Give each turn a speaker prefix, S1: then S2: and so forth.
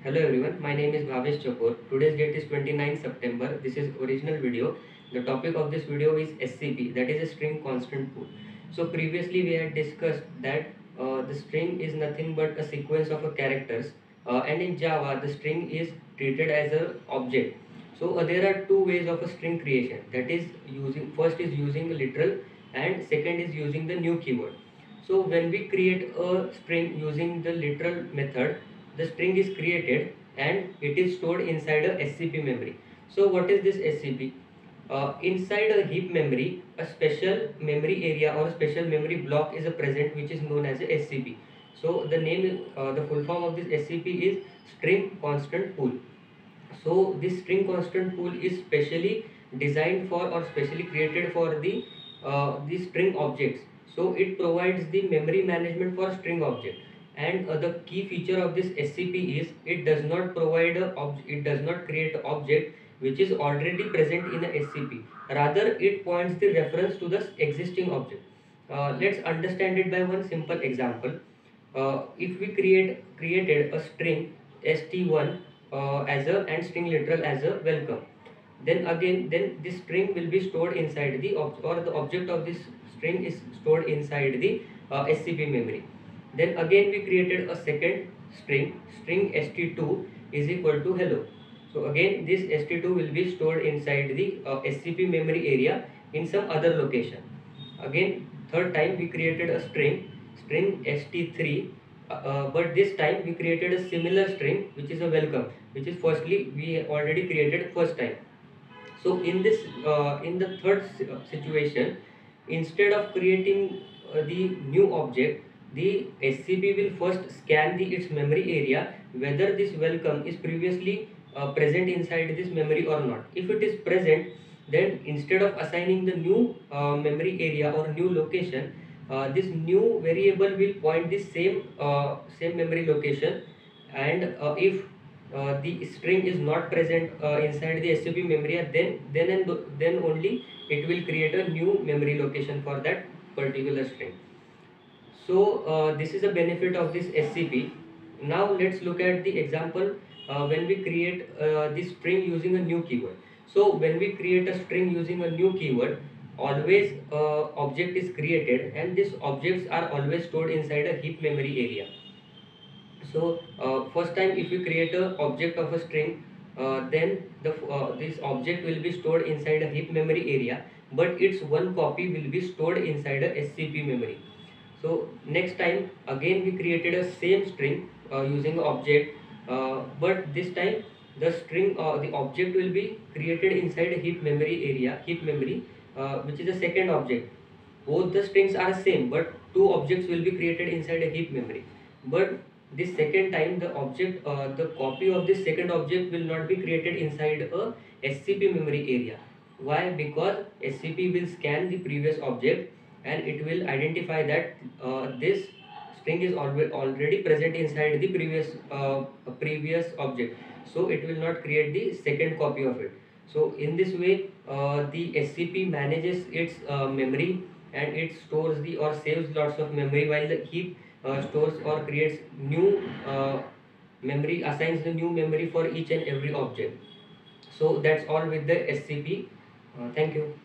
S1: Hello everyone, my name is Bhavesh Chopor. Today's date is 29 September. This is original video. The topic of this video is SCP, that is a string constant pool. So previously we had discussed that the string is nothing but a sequence of characters, and in Java the string is treated as an object. So there are two ways of a string creation, that is first is using literal and second is using the new keyword. So when we create a string using the literal method, the string is created and it is stored inside a SCP memory. So what is this SCP? Inside a heap memory, a special memory area or a special memory block is present, which is known as a SCP. So the full form of this SCP is string constant pool. So this string constant pool is specially designed for or specially created for the string objects. So it provides the memory management for string object. And the key feature of this SCP is it does not provide it does not create an object which is already present in a SCP. Rather, it points the reference to the existing object. Let's understand it by one simple example. If we created a string st1 as a and string literal as a welcome, then this string will be stored inside the object of this string is stored inside the SCP memory. Then again we created a second string st2 is equal to hello. So again this st2 will be stored inside the SCP memory area in some other location. Again third time we created a string st3, but this time we created a similar string which is a welcome, which is firstly we already created first time. So in the third situation, instead of creating the new object, the SCP will first scan its memory area whether this welcome is previously present inside this memory or not. If it is present, then instead of assigning the new memory area or new location, this new variable will point the same memory location. And if the string is not present inside the SCP memory, then only it will create a new memory location for that particular string. So this is a benefit of this SCP. Now let's look at the example when we create this string using a new keyword. So when we create a string using a new keyword, always object is created and these objects are always stored inside a heap memory area. So first time if we create a object of a string, then this object will be stored inside a heap memory area, but its one copy will be stored inside a SCP memory. So next time again we created a same string using object, but this time the object will be created inside a heap memory, which is a second object. Both the strings are same, but two objects will be created inside a heap memory. But this second time the copy of this second object will not be created inside a SCP memory area. Why? Because SCP will scan the previous object and it will identify that this string is already present inside the previous object, so it will not create the second copy of it. So in this way the SCP manages its memory, and it stores the or saves lots of memory, while the heap stores or creates new memory, assigns the new memory for each and every object. So that's all with the SCP. Thank you.